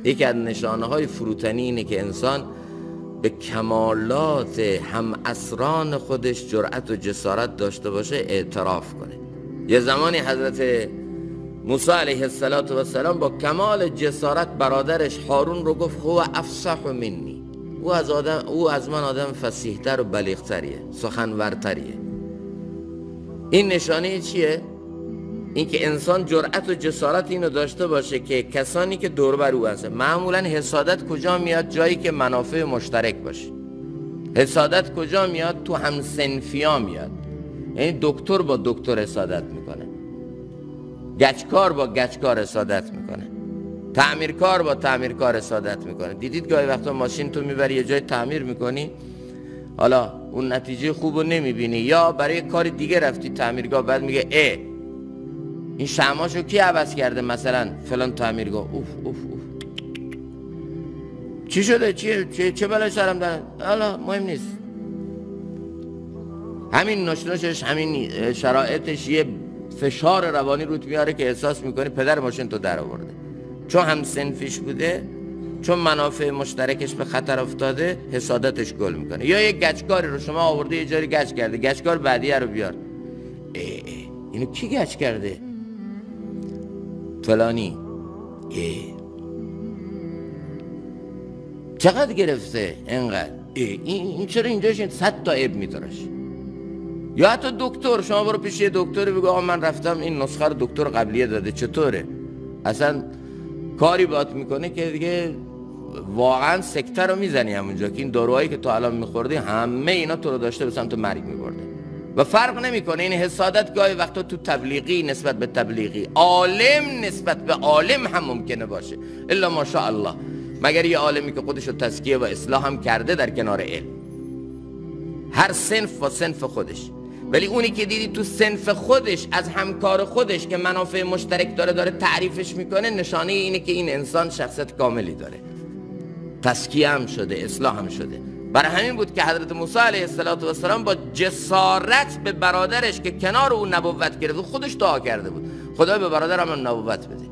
یکی از نشانه های فروتنی اینه که انسان به کمالات هم اسران خودش جرأت و جسارت داشته باشه، اعتراف کنه. یه زمانی حضرت موسی علیه السلام با کمال جسارت برادرش هارون رو گفت هو افصح منی، او از من آدم فصیح‌تر و بلیغ‌تریه، سخنورتریه. این نشانه چیه؟ این که انسان جرأت و جسارت اینو داشته باشه که کسانی که دور بر او هستن، معمولا حسادت کجا میاد؟ جایی که منافع مشترک باشه. حسادت کجا میاد؟ تو همسنفیا میاد. یعنی دکتر با دکتر حسادت میکنه، گچکار با گچکار حسادت میکنه، تعمیرکار با تعمیرکار حسادت میکنه. دیدید گاهی وقتا ماشین تو میبری یه جای تعمیر میکنی، حالا اون نتیجه خوبو نمیبینی، یا برای کار دیگه رفتی تعمیرگاه، بعد میگه این شمعاشو کی عوض کرده؟ مثلا فلان تعمیرگاه. اوف اوف اوف، چی شده؟ چه بلای سرم دارن؟ حالا مهم نیست. همین نشنشش، همین شرایطش یه فشار روانی روت میاره که احساس میکنی پدر ماشین تو در آورده. چون هم سنفیش بوده، چون منافع مشترکش به خطر افتاده، حسادتش گل میکنه. یا یه گچکاری رو شما آورده یه جایی گچ کرده، گچکار بعدیه رو بیار، اینو کی گچ کرده؟ فلانی. چقدر گرفته اینقدر؟ این چرا اینجاش 100 تا عیب میتراش؟ یا حتی دکتر، شما برو پیش یه دکتری بگو آقا من رفتم این نسخه رو دکتر قبلیه داده، چطوره؟ اصلا کاری باید میکنه که دیگه واقعا سکته رو میزنی همونجا، که این داروهایی که تو الان میخوردی همه اینا تو رو داشته به سمت مرگ میبرده و فرق نمیکنه. این حسادت گاهی وقتا تو تبلیغی نسبت به تبلیغی، عالم نسبت به عالم هم ممکنه باشه، الا ماشاءالله، مگر یه عالمی که خودشو تزکیه و اصلاح هم کرده در کنار علم. هر صنف و صنف خودش. ولی اونی که دیدی تو صنف خودش از همکار خودش که منافع مشترک داره تعریفش میکنه، نشانه اینه که این انسان شخصیت کاملی داره، تزکیه هم شده، اصلاح هم شده. برای همین بود که حضرت موسی علیه السلام با جسارت به برادرش که کنار او نبوت گرفت، خودش دعا کرده بود خدای به برادرم نبوت بده،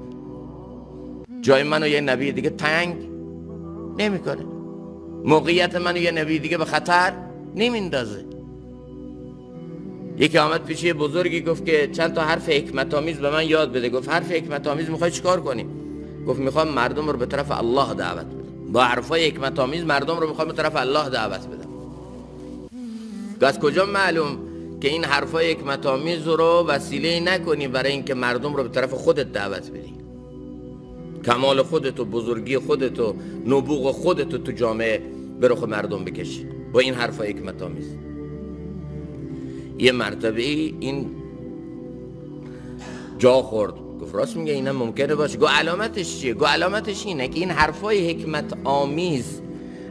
جای منو یه نبی دیگه تنگ نمیکنه، موقعیت منو یه نبی دیگه به خطر نمیندازه. یکی آمد پیش یه بزرگی گفت که چند تا حرف حکمت آمیز به من یاد بده. گفت حرف حکمت آمیز میخوای چیکار کنی؟ گفت میخوام مردم رو به طرف الله دعوت بدم، با حرفای حکمت آمیز مردم رو میخوام به طرف الله دعوت بدم. از کجا معلوم که این حرفای حکمت آمیز رو وسیله نکنی برای اینکه مردم رو به طرف خودت دعوت بدی؟ کمال خودت و بزرگی خودت و نبوغ خودت رو تو جامعه به رخ مردم بکشی با این حرفای حکمت آمیز. یه مرتبه این جا خورد، گفت راست میگه، اینم ممکنه باشه. گو علامتش چیه؟ گو علامتش اینه که این حرفای حکمت آمیز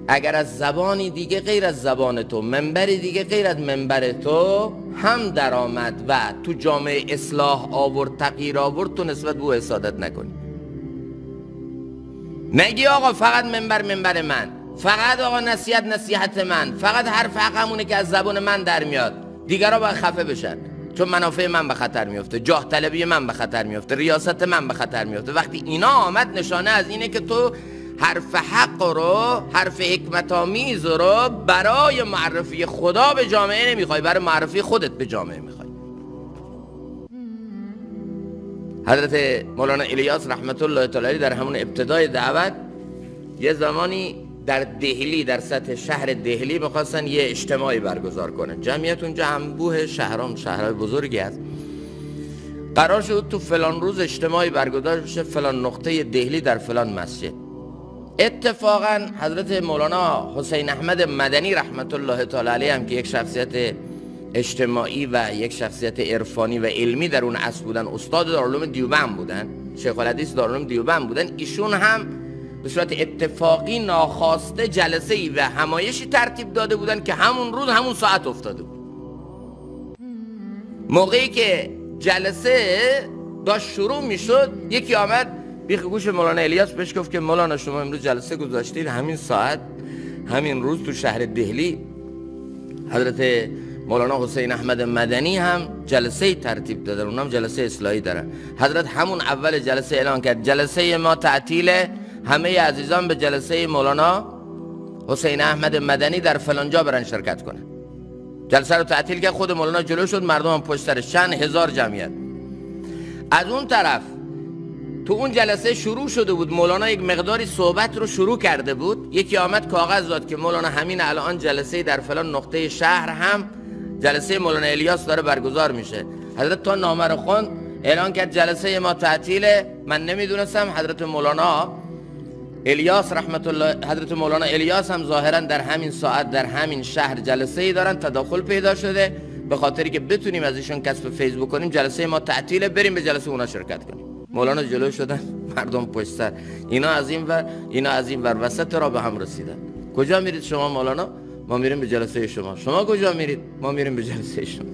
اگر از زبانی دیگه غیر از زبان تو، منبری دیگه غیر از منبر تو هم در آمد و تو جامعه اصلاح آورد، تغییر آورد، تو نسبت به او حسادت نکنی. نگی آقا فقط منبر من، فقط آقا نصیحت من، فقط حرف حقمونه که از زبان من در میاد، دیگرها باید خفه بشن چون منافع من به خطر میفته، جاه طلبی من به خطر میفته، ریاست من به خطر میفته. وقتی اینا آمد نشانه از اینه که تو حرف حق رو، حرف حکمت آمیز رو برای معرفی خدا به جامعه نمیخوای، برای معرفی خودت به جامعه میخوای. حضرت مولانا الیاس رحمت الله تعالی در همون ابتدای دعوت یه زمانی در دهلی، در سطح شهر دهلی میخواستن یه اجتماعی برگزار کنن. جمعیت اونجا انبوه شهرهای بزرگی هست. قرار شد تو فلان روز اجتماعی برگزار بشه فلان نقطه دهلی در فلان مسجد. اتفاقا حضرت مولانا حسین احمد مدنی رحمت الله تعالی علیه هم که یک شخصیت اجتماعی و یک شخصیت عرفانی و علمی در اون عصر بودن، استاد دارالعلوم دیوبند بودن، شیخ الحدیث دارالعلوم دیوبند بودن، ایشون هم به صورت اتفاقی ناخواسته جلسه‌ای و همایشی ترتیب داده بودن که همون روز همون ساعت افتاده بود. موقعی که جلسه داشت شروع میشد، یکی آمد بیخ گوش مولانا الیاس بهش گفت که مولانا شما امروز جلسه گذاشتید همین ساعت همین روز تو شهر دهلی، حضرت مولانا حسین احمد مدنی هم جلسه ترتیب دادن، اونم جلسه اصلاحی دارن. حضرت همون اول جلسه اعلان کرد جلسه ما تعطیله، همه عزیزان به جلسه مولانا حسین احمد مدنی در فلانجا برن شرکت کنن. جلسه رو تعطیل کرد، خود مولانا جلو شد، مردم هم پشت سرش، چند هزار جمعیت. از اون طرف تو اون جلسه شروع شده بود، مولانا یک مقداری صحبت رو شروع کرده بود، یکی آمد کاغذ داد که مولانا همین الان جلسه در فلان نقطه شهر هم جلسه مولانا الیاس داره برگزار میشه. حضرت تا نامه رو خوند، اعلان کرد جلسه ما تعطیله. من نمیدونستم حضرت مولانا الیاس رحمت الله، حضرت مولانا الیاس هم ظاهرا در همین ساعت در همین شهر جلسه ای دارن. تداخل پیدا شده به خاطری که بتونیم از ایشون کسب فیض بکنیم، جلسه ما تعطیله، بریم به جلسه اونا شرکت کنیم. مولانا جلو شدن، مردم پشت سر، اینا از این ور اینا از این ور، وسط را به هم رسیدن. کجا میرید شما مولانا؟ ما میریم به جلسه شما. شما کجا میرید؟ ما میریم به جلسه شما.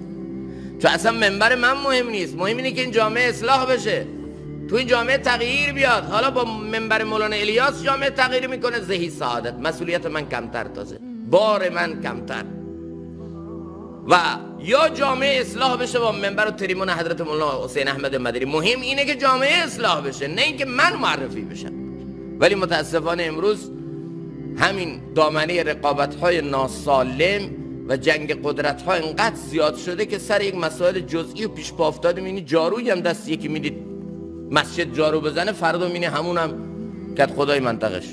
چون اصلا منبر من مهم نیست، مهم اینه که این جامعه اصلاح بشه، تو این جامعه تغییر بیاد. حالا با منبر مولانا الیاس جامعه تغییر میکنه، زهی سعادت، مسئولیت من کمتر، تازه بار من کمتر. و یا جامعه اصلاح بشه با منبر و تریمون حضرت مولانا حسین احمد مدنی. مهم اینه که جامعه اصلاح بشه، نه اینکه من معرفی بشم. ولی متاسفانه امروز همین دامنه رقابت‌های ناسالم و جنگ قدرت‌ها اینقدر زیاد شده که سر یک مسائل جزئی و پیش پا افتاده. می‌بینی جارویی هم دست یکی میدید مسجد جارو بزنه، فردا می‌بینی همونم کت خدای منطقش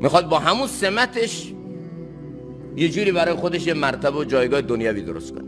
میخواد با همون سمتش یه جوری برای خودش یه مرتبه و جایگاه دنیوی درست کنه.